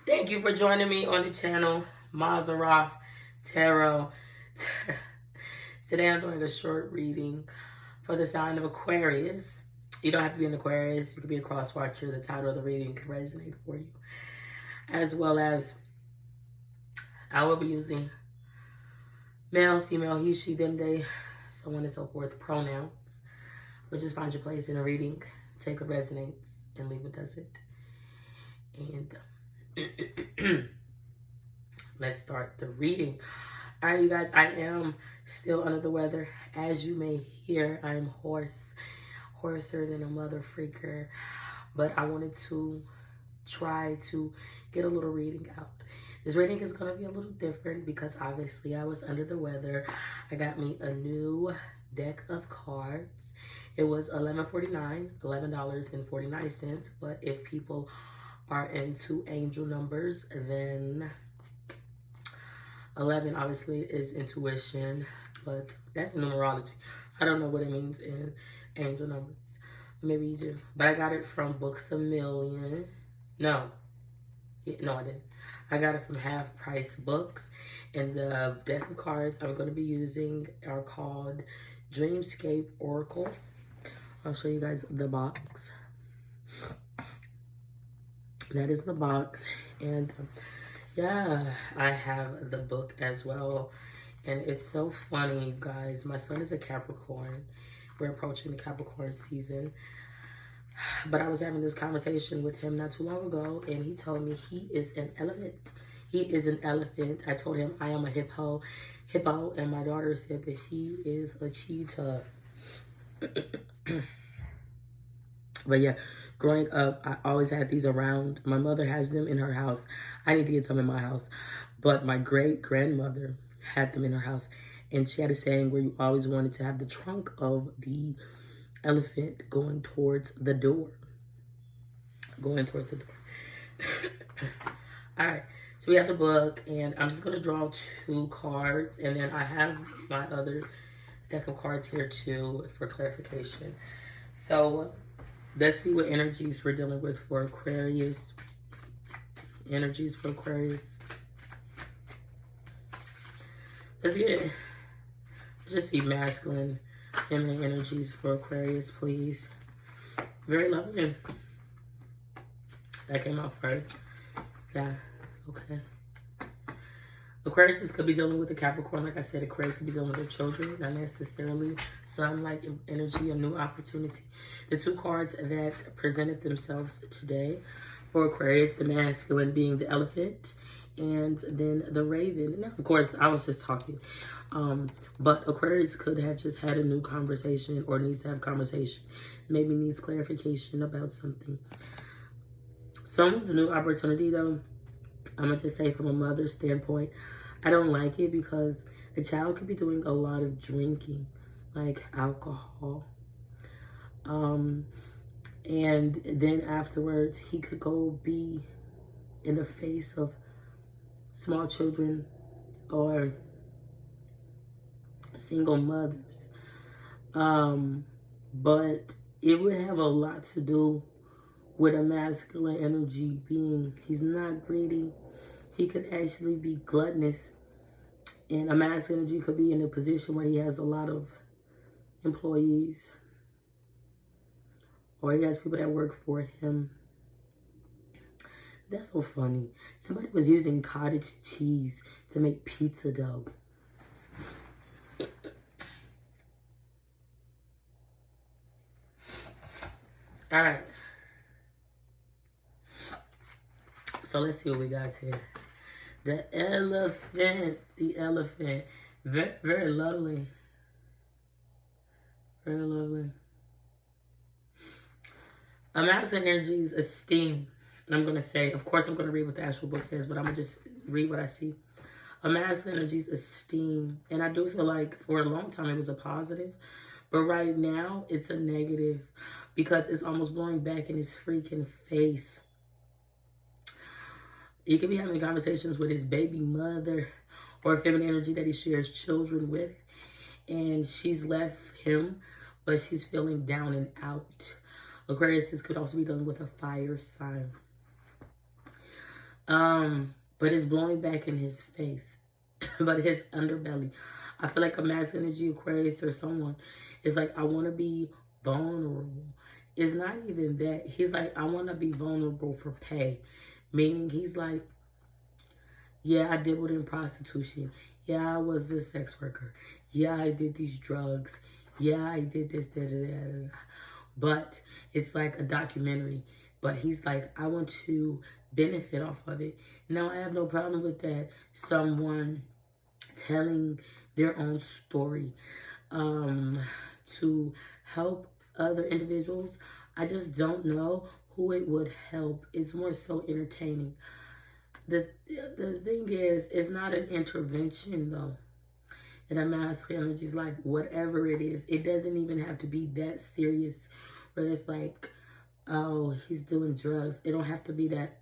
Thank you for joining me on the channel, Mazaroff Tarot. Today I'm doing a short reading for the sign of Aquarius. You don't have to be an Aquarius. You could be a cross watcher. The title of the reading can resonate for you. As well as I will be using male, female, he, she, them, they, so on and so forth, pronouns. But just find your place in a reading. Take what resonates and leave what doesn't. And let's start the reading. All right, you guys, I am still under the weather. As you may hear, I'm hoarser than a mother freaker. But I wanted to try to get a little reading out. This reading is going to be a little different because obviously I was under the weather. I got me a new deck of cards. It was $11.49, $11.49. But if people are into angel numbers, then 11 obviously is intuition, but that's numerology. I don't know what it means in angel numbers. Maybe you do. But I got it from Books A Million. No, I didn't. I got it from Half Price Books. And the deck of cards I'm going to be using are called Dreamscape Oracle. I'll show you guys the box. That is the box. And yeah, I have the book as well. And it's so funny, you guys. My son is a Capricorn. We're approaching the Capricorn season. But I was having this conversation with him not too long ago, and he told me he is an elephant. He is an elephant. I told him I am a hippo, and my daughter said that she is a cheetah. But yeah, growing up, I always had these around. My mother has them in her house. I need to get some in my house. But my great-grandmother had them in her house. And she had a saying where you always wanted to have the trunk of the elephant going towards the door. Going towards the door. All right. So we have the book. And I'm just going to draw 2 cards. And then I have my other deck of cards here too for clarification. So let's see what energies we're dealing with for Aquarius. Energies for Aquarius. Let's just see masculine, feminine energies for Aquarius, please. Very lovely. That came out first. Yeah, okay. Aquarius could be dealing with the Capricorn. Like I said, Aquarius could be dealing with their children, not necessarily sun-like energy, a new opportunity. The 2 cards that presented themselves today for Aquarius, the masculine being the elephant, and then the raven. Now, of course, I was just talking. But Aquarius could have just had a new conversation or needs to have conversation. Maybe needs clarification about something. Someone's new opportunity, though, I'm going to just say from a mother's standpoint, I don't like it because a child could be doing a lot of drinking, like alcohol. And then afterwards, he could go be in the face of small children or single mothers. But it would have a lot to do with a masculine energy being, he's not greedy. He could actually be gluttonous. And a masculine energy could be in a position where he has a lot of employees. Or he has people that work for him. That's so funny. Somebody was using cottage cheese to make pizza dough. All right. So let's see what we got here. The elephant. Very, very lovely. Very lovely. A masculine energy is esteem. I'm going to say, of course, I'm going to read what the actual book says, but I'm going to just read what I see. A masculine energy is esteem. And I do feel like for a long time it was a positive. But right now it's a negative because it's almost blowing back in his freaking face. He could be having conversations with his baby mother or feminine energy that he shares children with. And she's left him, but she's feeling down and out. Aquarius could also be dealing with a fire sign. But it's blowing back in his face. But his underbelly. I feel like a mass energy Aquarius or someone is like, I want to be vulnerable. It's not even that. He's like, I want to be vulnerable for pay. Meaning he's like, yeah, I dabbled in prostitution. Yeah, I was a sex worker. Yeah, I did these drugs. Yeah, I did this, da, da, da, da. But it's like a documentary. But he's like, I want to benefit off of it. Now, I have no problem with that. Someone telling their own story to help other individuals. I just don't know who it would help. It's more so entertaining. The thing is, it's not an intervention though. And a masculine energy is like whatever it is. It doesn't even have to be that serious where it's like, oh, he's doing drugs. It don't have to be that.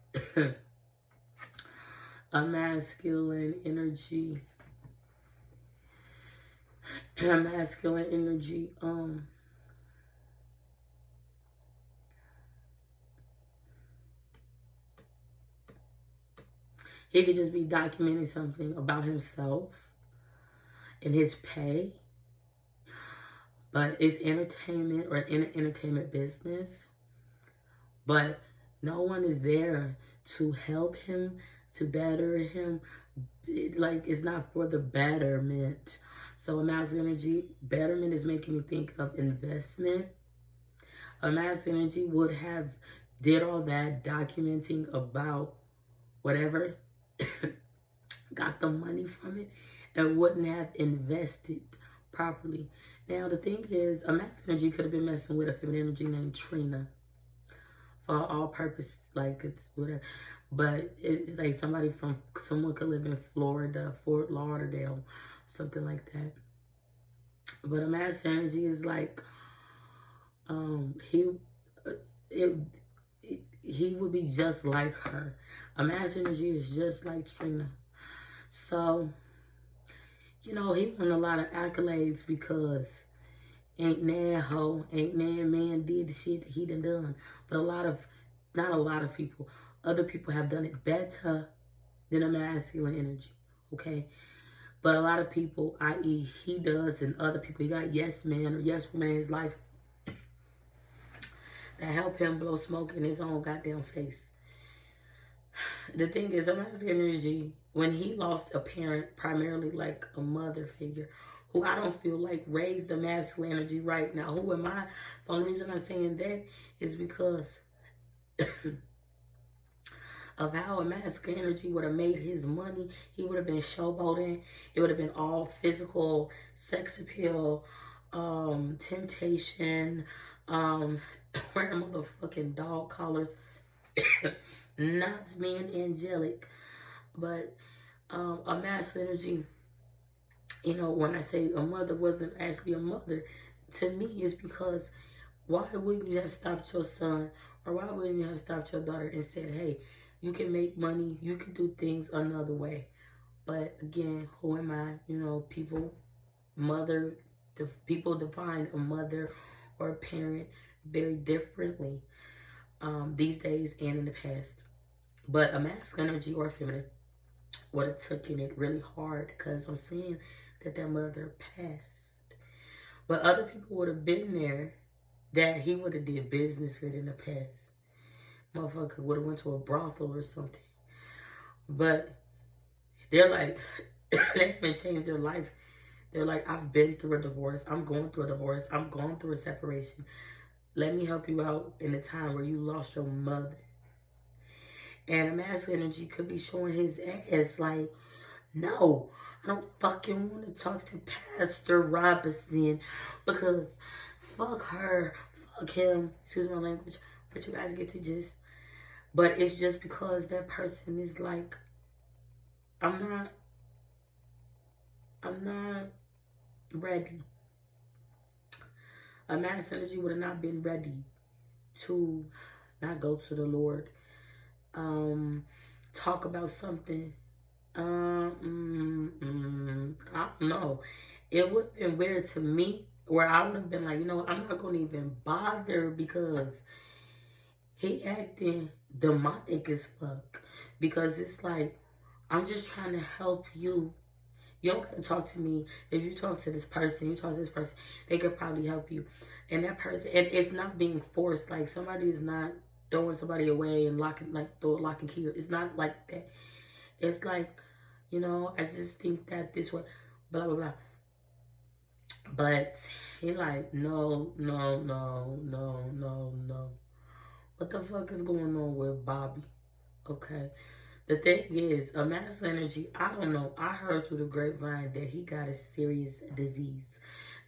A masculine energy. A masculine energy. He could just be documenting something about himself and his pay. But it's entertainment or in an entertainment business. But no one is there to help him, to better him. Like, it's not for the betterment. So a masculine energy, betterment is making me think of investment. A masculine energy would have did all that documenting about whatever, got the money from it, and wouldn't have invested properly. Now, the thing is, a masculine energy could have been messing with a feminine energy named Trina for all purpose, like it's whatever. But it's like someone could live in Florida, Fort Lauderdale, something like that. But a masculine energy is like, he would be just like her. A masculine energy is just like Trina. So, you know, he won a lot of accolades because ain't nan hoe, ain't nan man did the shit that he done. But not a lot of people, other people have done it better than a masculine energy, okay? But a lot of people, i.e. he does, and other people, he got yes man or yes woman in his life that help him blow smoke in his own goddamn face. The thing is, a masculine energy, when he lost a parent, primarily like a mother figure, who I don't feel like raised the masculine energy right now. Who am I? The only reason I'm saying that is because of how a masculine energy would have made his money. He would have been showboating. It would have been all physical, sex appeal, temptation, wearing motherfucking dog collars. Not being angelic, but a masculine energy, you know, when I say a mother wasn't actually a mother, to me it's because why wouldn't you have stopped your son, or why wouldn't you have stopped your daughter and said, hey, you can make money, you can do things another way? But again, who am I? You know, people define a mother or a parent very differently these days and in the past. But a masculine energy or feminine would have taken it really hard because I'm seeing that mother passed. But other people would have been there that he would have did business with in the past. Motherfucker would have went to a brothel or something. But they're like, they haven't changed their life. They're like, I've been through a divorce. I'm going through a divorce. I'm going through a separation. Let me help you out in the time where you lost your mother. And a masculine energy could be showing his ass like, no, I don't fucking want to talk to Pastor Robinson because fuck her, fuck him. Excuse my language, but you guys get the gist. But it's just because that person is like, I'm not ready. A masculine energy would have not been ready to not go to the Lord. Talk about something. I don't know. It would have been weird to me where I would have been like, you know, I'm not going to even bother because he acting demonic as fuck. Because it's like, I'm just trying to help you. You don't gotta talk to me. If you talk to this person, they could probably help you. And that person, and it's not being forced. Like, somebody is not throwing somebody away and throw a lock and key. It's not like that. It's like, you know, I just think that this way, blah, blah, blah. But he like, no. What the fuck is going on with Bobby? Okay. The thing is, a masculine energy, I don't know. I heard through the grapevine that he got a serious disease.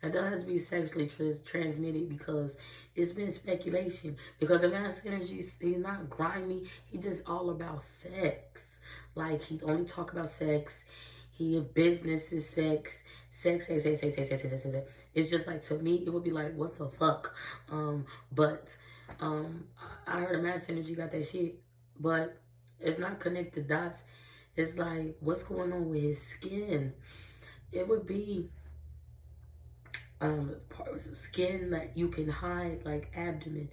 Now, it doesn't have to be sexually transmitted because it's been speculation. Because a masculine energy, he's not grimy. He's just all about sex. Like, he only talk about sex. He business is sex. Sex. It's just like, to me, it would be like, what the fuck? But I heard a masculine energy got that shit. But it's not connected dots. It's like, what's going on with his skin? It would be parts of skin that you can hide, like abdomen.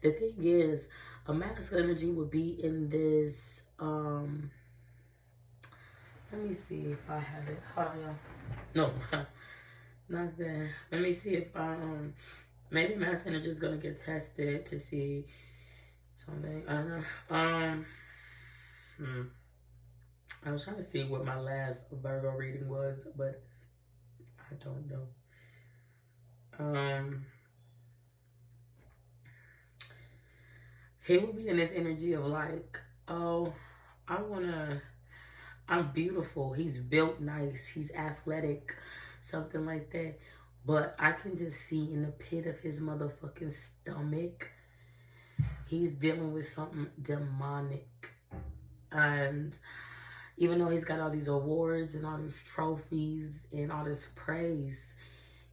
The thing is, a masculine energy would be in this, let me see if I have it. Hold on, y'all. No, not that. Let me see if maybe masculine energy is gonna get tested to see something. I don't know. I was trying to see what my last Virgo reading was, but I don't know. He will be in this energy of like, oh, I'm beautiful. He's built nice. He's athletic, something like that. But I can just see in the pit of his motherfucking stomach, he's dealing with something demonic. And even though he's got all these awards and all these trophies and all this praise,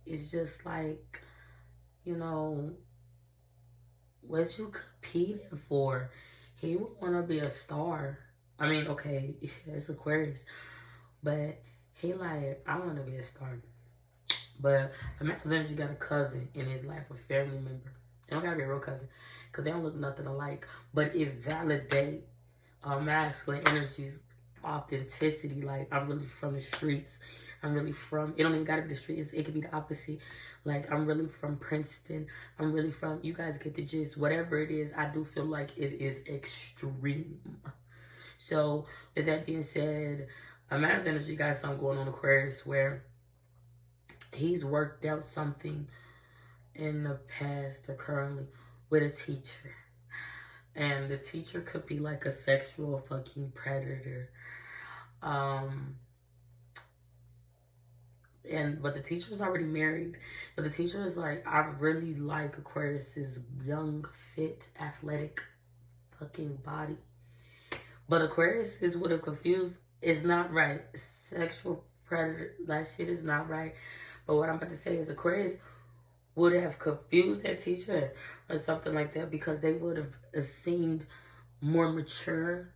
it's just like, you know, what you competing for? He would want to be a star. I mean, okay, it's Aquarius, but he like, I want to be a star. But imagine if you got a cousin in his life, a family member. It don't gotta be a real cousin, because they don't look nothing alike. But it validates masculine energy's authenticity. Like, I'm really from the streets. I'm really from, it don't even gotta be the streets. It could be the opposite. Like, I'm really from Princeton. I'm really from, you guys get the gist. Whatever it is, I do feel like it is extreme. So, with that being said, a masculine energy got something going on Aquarius where he's worked out something in the past or currently with a teacher. And the teacher could be like a sexual fucking predator. But the teacher's already married. But the teacher is like, I really like Aquarius's young, fit, athletic fucking body. But Aquarius is would have confused. It's not right. Sexual predator, that shit is not right. But what I'm about to say is Aquarius would have confused that teacher or something like that because they would have seemed more mature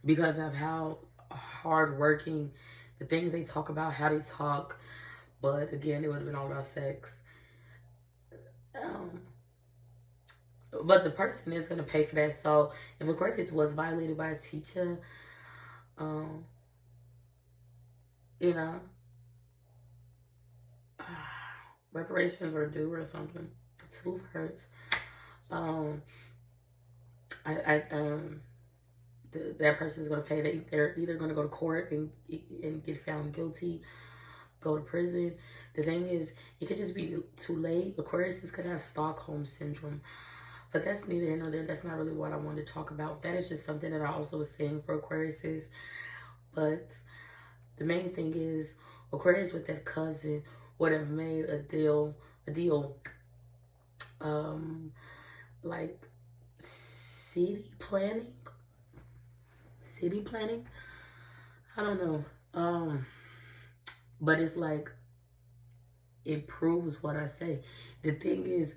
because of how hardworking, the things they talk about, how they talk. But again, it would have been all about sex. But the person is going to pay for that. So if Aquarius was violated by a teacher, you know, reparations are due or something. Tooth hurts. That person is going to pay. They're either going to go to court and get found guilty, go to prison. The thing is, it could just be too late. Aquarius could have Stockholm syndrome. But that's neither here nor there. That's not really what I wanted to talk about. That is just something that I also was saying for Aquarius. But the main thing is, Aquarius with that cousin would have made a deal, like city planning. I don't know. But it's like, it proves what I say. The thing is,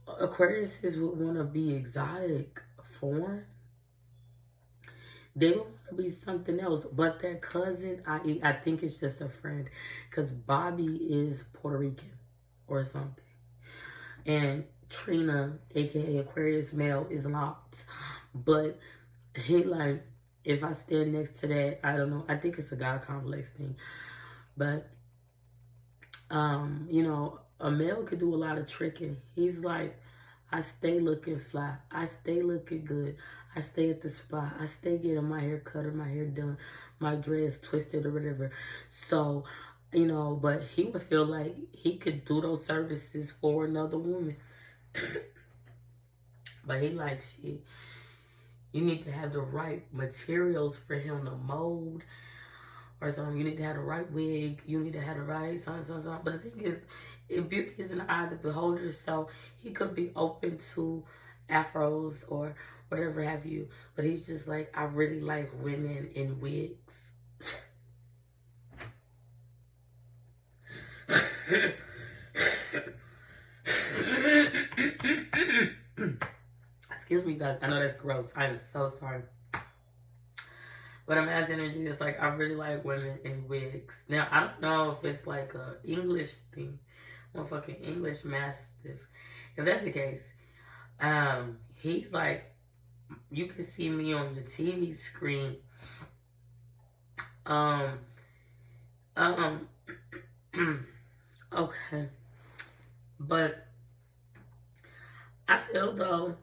Aquarius would want to be exotic, foreign. They would want to be something else. But that cousin, I think it's just a friend. Because Bobby is Puerto Rican or something. And Trina, aka Aquarius male, is locked. But he like, if I stand next to that, I don't know. I think it's a God complex thing. But you know, a male could do a lot of tricking. He's like, I stay looking fly. I stay looking good. I stay at the spot. I stay getting my hair cut or my hair done, my dress twisted or whatever. So, you know, but he would feel like he could do those services for another woman. But he like, shit, you need to have the right materials for him to mold or something. You need to have the right wig. You need to have the right something. But the thing is, beauty is in the eye of the beholder. So he could be open to afros or whatever have you. But he's just like, I really like women in wigs. Excuse me, guys. I know that's gross. I am so sorry. But I'm as energy, it's like I really like women in wigs. Now I don't know if it's like a English thing, motherfucking English mastiff. If that's the case, he's like, you can see me on your TV screen. Okay, but I feel though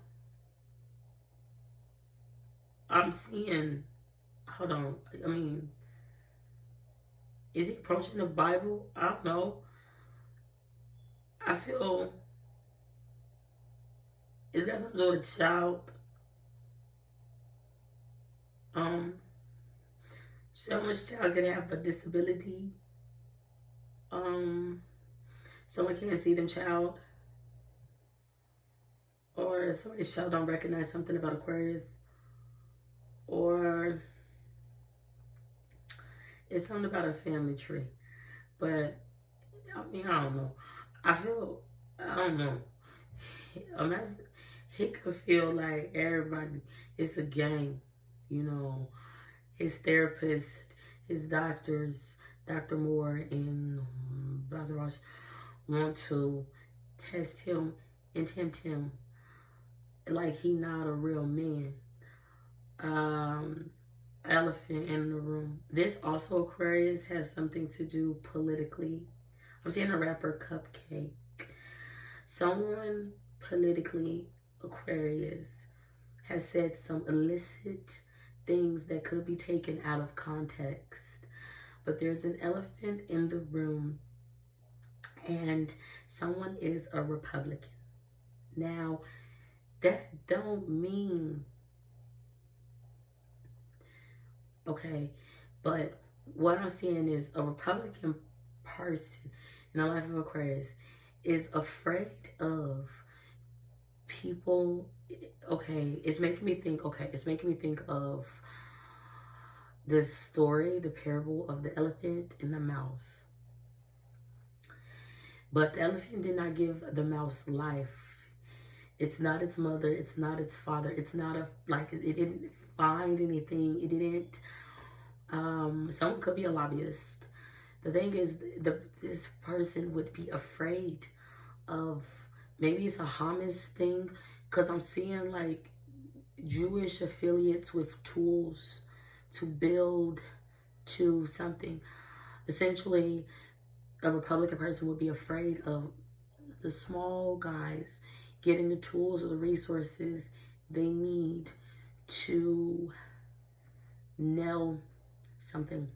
I'm seeing. Hold on. I mean, is he approaching the Bible? I don't know. I feel it's got something to do with a child. Someone's child could have a disability. Someone can't see them child. Or somebody's child don't recognize something about Aquarius. Or it's something about a family tree. But, I mean, I don't know. I don't know. Imagine, he could feel like everybody, it's a game. You know, his therapist, his doctors, Dr. Moore and Blazarach want to test him and tempt him like he not a real man. Elephant in the room. This also, Aquarius, has something to do politically. I'm seeing a rapper, Cupcake. Someone politically, Aquarius, has said some illicit things that could be taken out of context. But there's an elephant in the room, and someone is a Republican. Now, that don't mean, okay, but what I'm seeing is a Republican person in the life of Aquarius is afraid of people. Okay, it's making me think of the story, the parable of the elephant and the mouse. But the elephant did not give the mouse life. It's not its mother. It's not its father. It's not it didn't find anything. It didn't, someone could be a lobbyist. The thing is, this person would be afraid of, maybe it's a Hamas thing, because I'm seeing like Jewish affiliates with tools to build to something. Essentially, a Republican person would be afraid of the small guys getting the tools or the resources they need to nail something.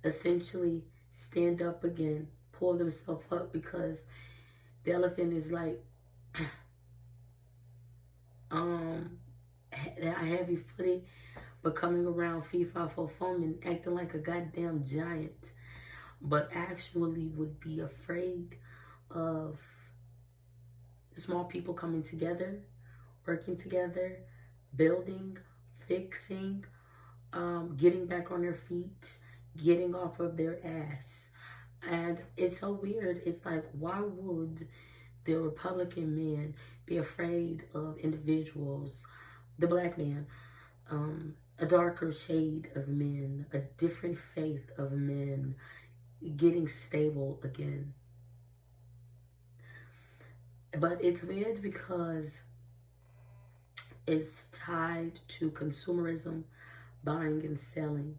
Essentially, stand up again, pull themselves up, because the elephant is like heavy footed, but coming around fee-fi-fo foaming, acting like a goddamn giant, but actually would be afraid of the small people coming together, working together, building, fixing, getting back on their feet, getting off of their ass. And it's so weird. It's like, why would the Republican men be afraid of individuals, the black man, a darker shade of men, a different faith of men, getting stable again? But it's weird because it's tied to consumerism, buying and selling,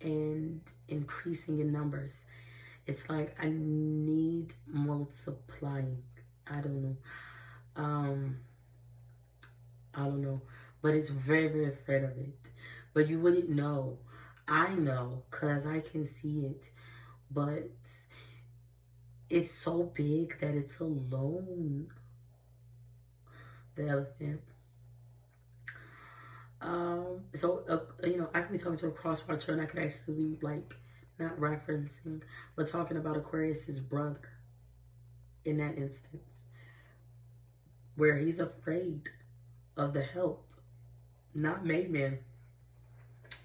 and increasing in numbers. It's like I need multiplying. I don't know. I don't know. But it's very, very afraid of it. But you wouldn't know. I know because I can see it. But it's so big that it's alone. The elephant. I could be talking to a crosswatcher and I could actually be like, not referencing, but talking about Aquarius's brother in that instance, where he's afraid of the help, not made man.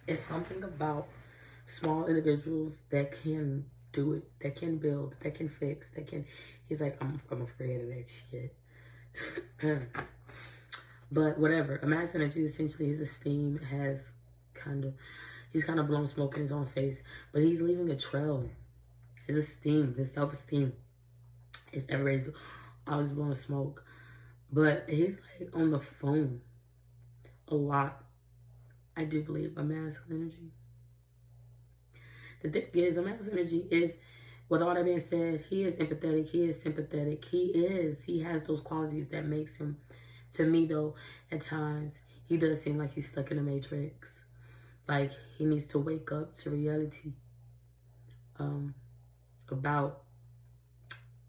It's something about small individuals that can do it, that can build, that can fix, that can. He's like, I'm afraid of that shit. But whatever. Imagine energy, essentially his esteem has he's kind of blown smoke in his own face, but he's leaving a trail. His esteem, his self-esteem is everybody's always blowing smoke. But he's like on the phone a lot. I do believe a masculine energy. The thing is, a masculine energy is, with all that being said, he is empathetic, he is sympathetic, he has those qualities that makes him, to me though, at times, he does seem like he's stuck in a matrix. Like he needs to wake up to reality about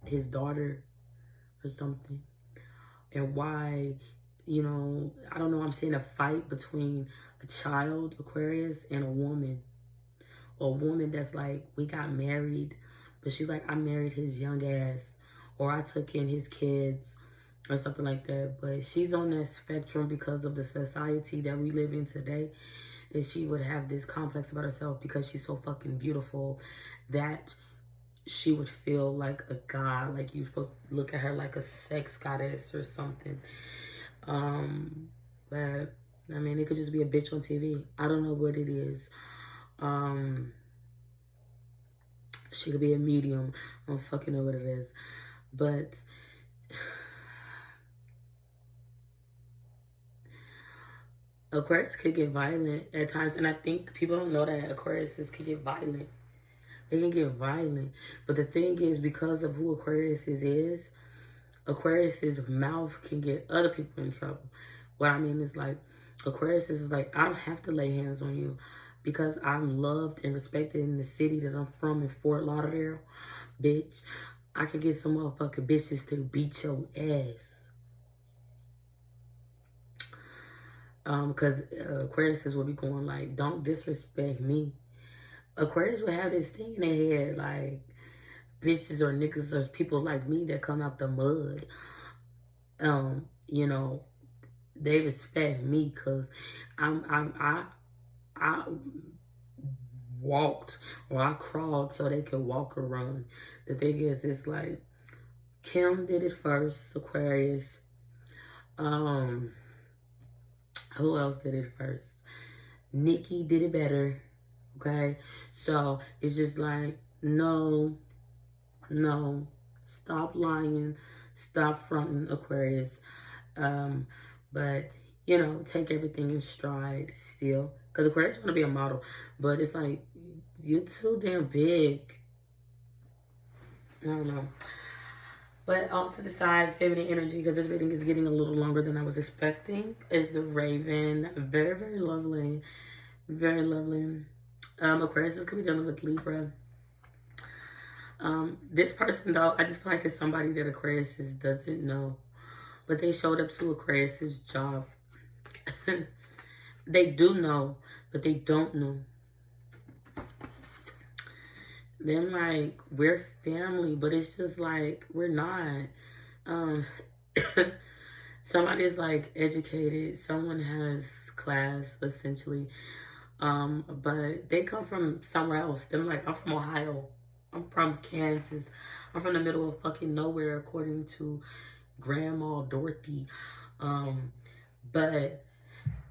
his daughter or something. And why, I don't know, I'm seeing a fight between a child, Aquarius, and a woman. Or a woman that's like, we got married, but she's like, I married his young ass. Or I took in his kids. Or something like that. But she's on that spectrum because of the society that we live in today. That she would have this complex about herself because she's so fucking beautiful. That she would feel like a god. Like you're supposed to look at her like a sex goddess or something. But, I mean, it could just be a bitch on TV. I don't know what it is. She could be a medium. I don't fucking know what it is. But Aquarius could get violent at times, and I think people don't know that Aquariuses can get violent. They can get violent. But the thing is, because of who Aquarius is, Aquarius's mouth can get other people in trouble. What I mean is like, Aquarius is like, I don't have to lay hands on you because I'm loved and respected in the city that I'm from in Fort Lauderdale. Bitch, I could get some motherfucking bitches to beat your ass. Because Aquariuses will be going like, don't disrespect me. Aquarius will have this thing in their head like, bitches or niggas or people like me that come out the mud. They respect me because I walked or I crawled so they could walk or run. The thing is, it's like Kim did it first, Aquarius. Who else did it first? Nikki did it better. Okay? So it's just like, no. Stop lying. Stop fronting, Aquarius. But, take everything in stride still. Because Aquarius want to be a model. But it's like, you're too damn big. I don't know. But off to the side, feminine energy, because this reading is getting a little longer than I was expecting, is the Raven. Very, very lovely. Very lovely. Aquarius could be dealing with Libra. This person, though, I just feel like it's somebody that Aquarius doesn't know. But they showed up to Aquarius's job. They do know, but they don't know. Then like, we're family, but it's just like, we're not. Somebody's like educated, someone has class, essentially. But they come from somewhere else. They're like, I'm from Ohio. I'm from Kansas. I'm from the middle of fucking nowhere, according to Grandma Dorothy. But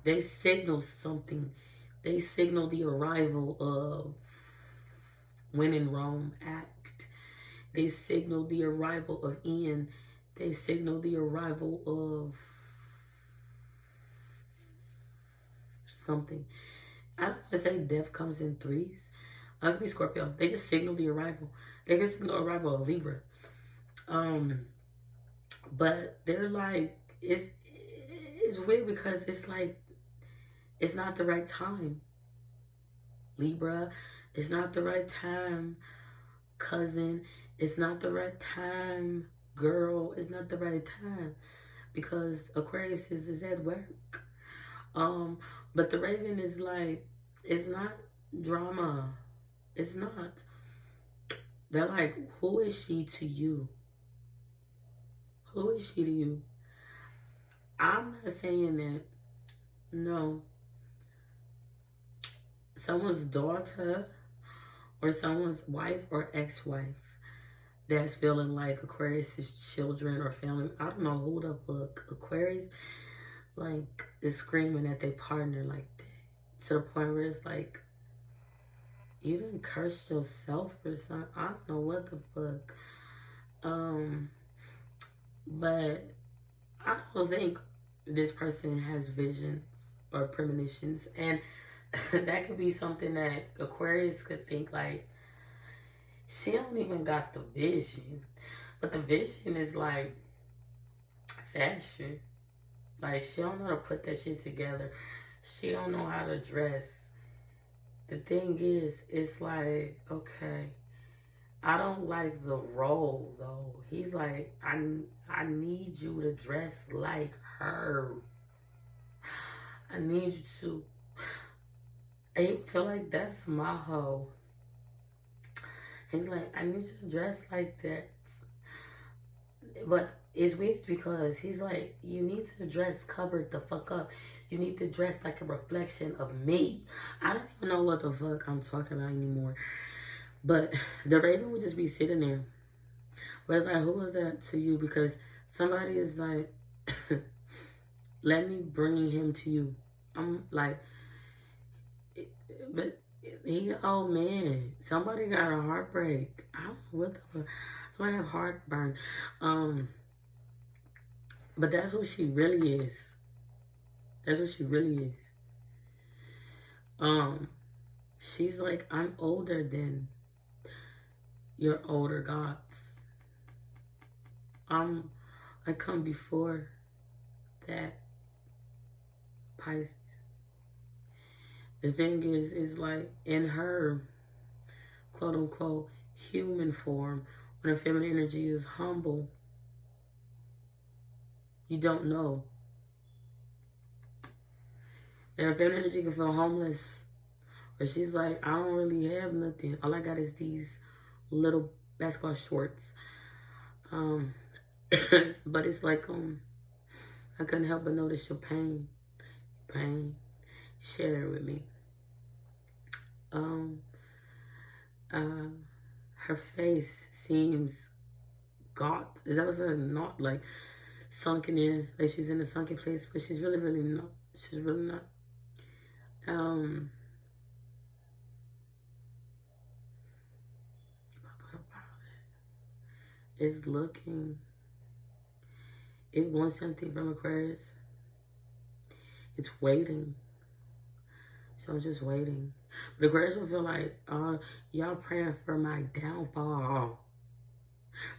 they signal something. They signal the arrival of When in Rome Act. They signal the arrival of Ian They signal the arrival of something. I don't want to say death comes in threes. I could be Scorpio. They just signal the arrival. They can signal the arrival of Libra. But they're like, it's weird because it's like, it's not the right time. Libra, it's not the right time. Cousin, it's not the right time. Girl, it's not the right time. Because Aquarius is at work. But the Raven is like, it's not drama. It's not. They're like, who is she to you? Who is she to you? I'm not saying that. No. Someone's daughter or someone's wife or ex-wife that's feeling like Aquarius's children or family. I don't know who the fuck Aquarius like is screaming at their partner like that. To the point where it's like, you didn't curse yourself or something. I don't know what the fuck. But I don't think this person has visions or premonitions. And that could be something that Aquarius could think like, she don't even got the vision. But the vision is like fashion. Like, she don't know how to put that shit together. She don't know how to dress. The thing is, it's like, okay, I don't like the role, though. He's like, I need you to dress like her. I need you to. I feel like that's my hoe. He's like, I need you to dress like that. But it's weird because he's like, you need to dress covered the fuck up. You need to dress like a reflection of me. I don't even know what the fuck I'm talking about anymore. But the Raven would just be sitting there. But it's like, who was that to you? Because somebody is like, let me bring him to you. I'm like, but he an old man. Somebody got a heartbreak. I don't know what the fuck. Somebody have heartburn. But that's what she really is. That's what she really is. She's like, I'm older than your older gods. I come before that Pisces. The thing is like in her quote unquote human form, when her feminine energy is humble, you don't know. And her feminine energy can feel homeless. Or she's like, I don't really have nothing. All I got is these little basketball shorts. But it's like, I couldn't help but notice your pain. Pain. Share it with me. Her face seems gaunt. Is that what I'm saying? Not like sunken in, like she's in a sunken place, but she's really, really not. She's really not. It's looking. It wants something from Aquarius. It's waiting. So it's just waiting. But Aquarius will feel like, y'all praying for my downfall.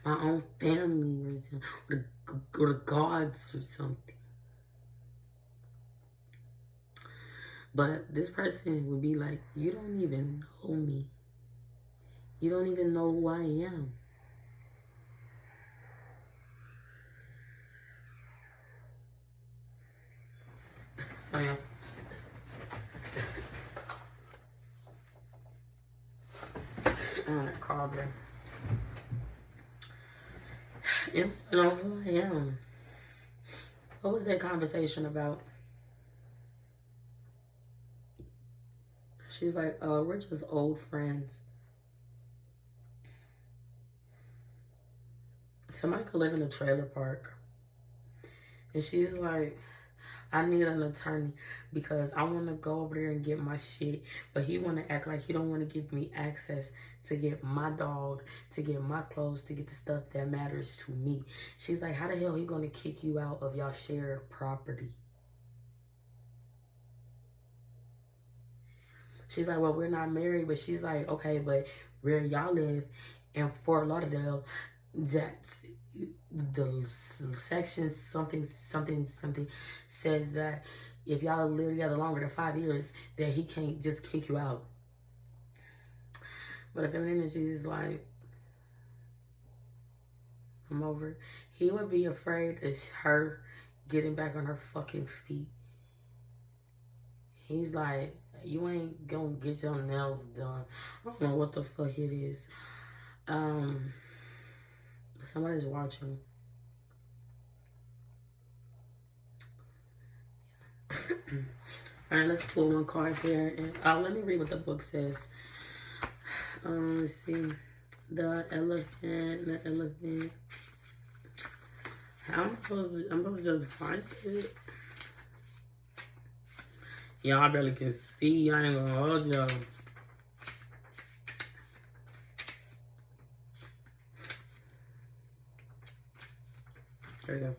My own family or the gods or something. But this person would be like, you don't even know me. You don't even know who I am. Oh, yeah. I'm that cobbler. You don't know who I am. What was that conversation about? She's like, we're just old friends. Somebody could live in a trailer park. And she's like, I need an attorney because I want to go over there and get my shit. But he want to act like he don't want to give me access to get my dog, to get my clothes, to get the stuff that matters to me. She's like, how the hell he going to kick you out of y'all shared property? She's like, well, we're not married. But she's like, okay, but where y'all live in Fort Lauderdale, that's the section something says that if y'all live together longer than 5 years, that he can't just kick you out. But if feminine energy is like, I'm over it. He would be afraid of her getting back on her fucking feet. He's like, you ain't gonna get your nails done. I don't know what the fuck it is. Somebody's watching. All right, let's pull one card here. And let me read what the book says. Let's see. The elephant. I'm supposed to just find it. Y'all, I barely can see. I ain't gonna hold y'all. There we go.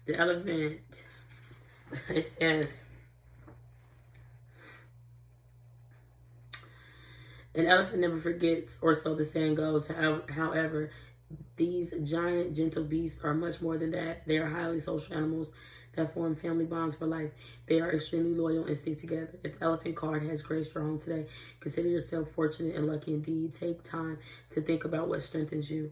The elephant. It says, an elephant never forgets, or so the saying goes. However, these giant, gentle beasts are much more than that. They are highly social animals that form family bonds for life. They are extremely loyal and stick together. If the elephant card has graced your home today, consider yourself fortunate and lucky indeed. Take time to think about what strengthens you,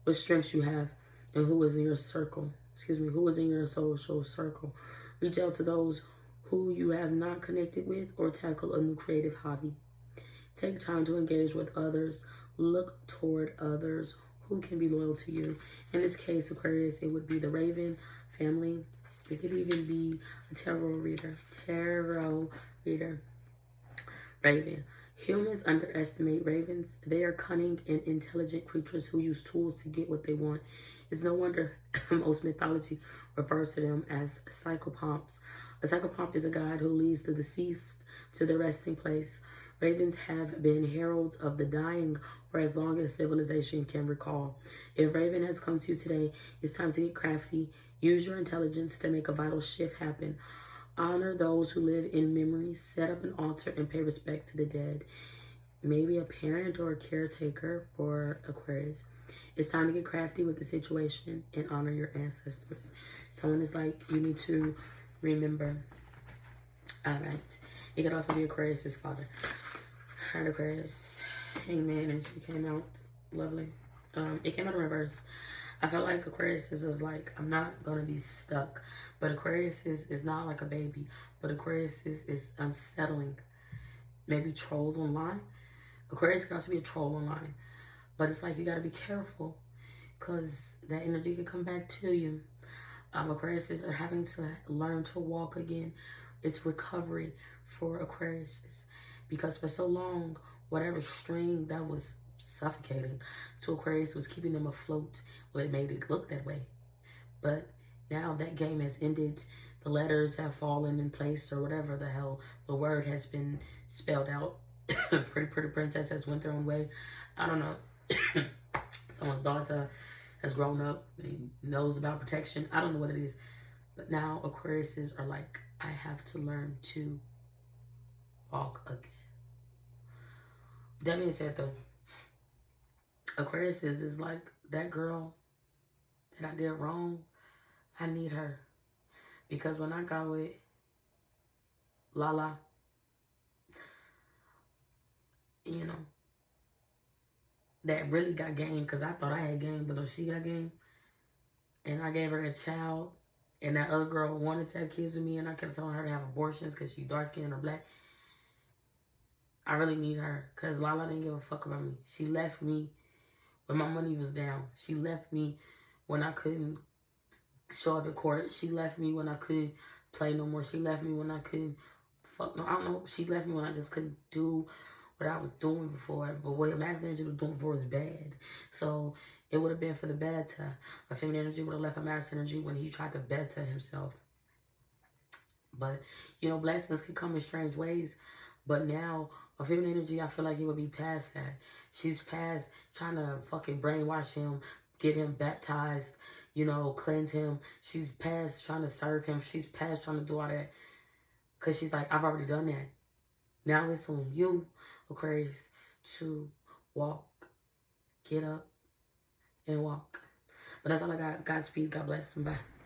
what strengths you have, and who is in your circle. Who is in your social circle. Reach out to those who you have not connected with, or tackle a new creative hobby. Take time to engage with others. Look toward others who can be loyal to you. In this case, Aquarius, it would be the Raven family. It could even be a tarot reader. Raven. Humans underestimate ravens. They are cunning and intelligent creatures who use tools to get what they want. It's no wonder most mythology refers to them as psychopomps. A psychopomp is a god who leads the deceased to their resting place. Ravens have been heralds of the dying for as long as civilization can recall. If Raven has come to you today, it's time to get crafty. Use your intelligence to make a vital shift happen. Honor those who live in memory. Set up an altar and pay respect to the dead. Maybe a parent or a caretaker for Aquarius. It's time to get crafty with the situation and honor your ancestors. Someone is like, you need to remember. All right. It could also be Aquarius's father. All right, Aquarius. Hangman energy came out. Lovely. It came out in reverse. I felt like Aquarius is like, I'm not going to be stuck. But Aquarius is not like a baby. But Aquarius is unsettling. Maybe trolls online. Aquarius can also be a troll online. But it's like you got to be careful because that energy can come back to you. Aquarius are having to learn to walk again. It's recovery for Aquarius because for so long, whatever string that was suffocating to Aquarius was keeping them afloat. Well, it made it look that way. But now that game has ended. The letters have fallen in place or whatever the hell. The word has been spelled out. Pretty princess has went their own way. I don't know. Someone's daughter has grown up and knows about protection. I don't know what it is. But now Aquariuses are like, I have to learn to walk again. That being said though, Aquariuses is like, that girl that I did wrong, I need her. Because when I got with Lala, you know, that really got game because I thought I had game, but no, she got game. And I gave her a child, and that other girl wanted to have kids with me, and I kept telling her to have abortions because she's dark skinned or black. I really need her because Lala didn't give a fuck about me. She left me when my money was down. She left me when I couldn't show up at court. She left me when I couldn't play no more. She left me when I couldn't fuck. No, I don't know. She left me when I just couldn't do what I was doing before. But what masculine energy was doing before was bad. So it would have been for the better. A feminine energy would have left a masculine energy when he tried to better himself. But, you know, blessings can come in strange ways. But now, a feminine energy, I feel like he would be past that. She's past trying to fucking brainwash him, get him baptized, you know, cleanse him. She's past trying to serve him. She's past trying to do all that. Because she's like, I've already done that. Now it's on you, Aquarius, to walk, get up, and walk. But that's all I got. Godspeed. God bless. And bye.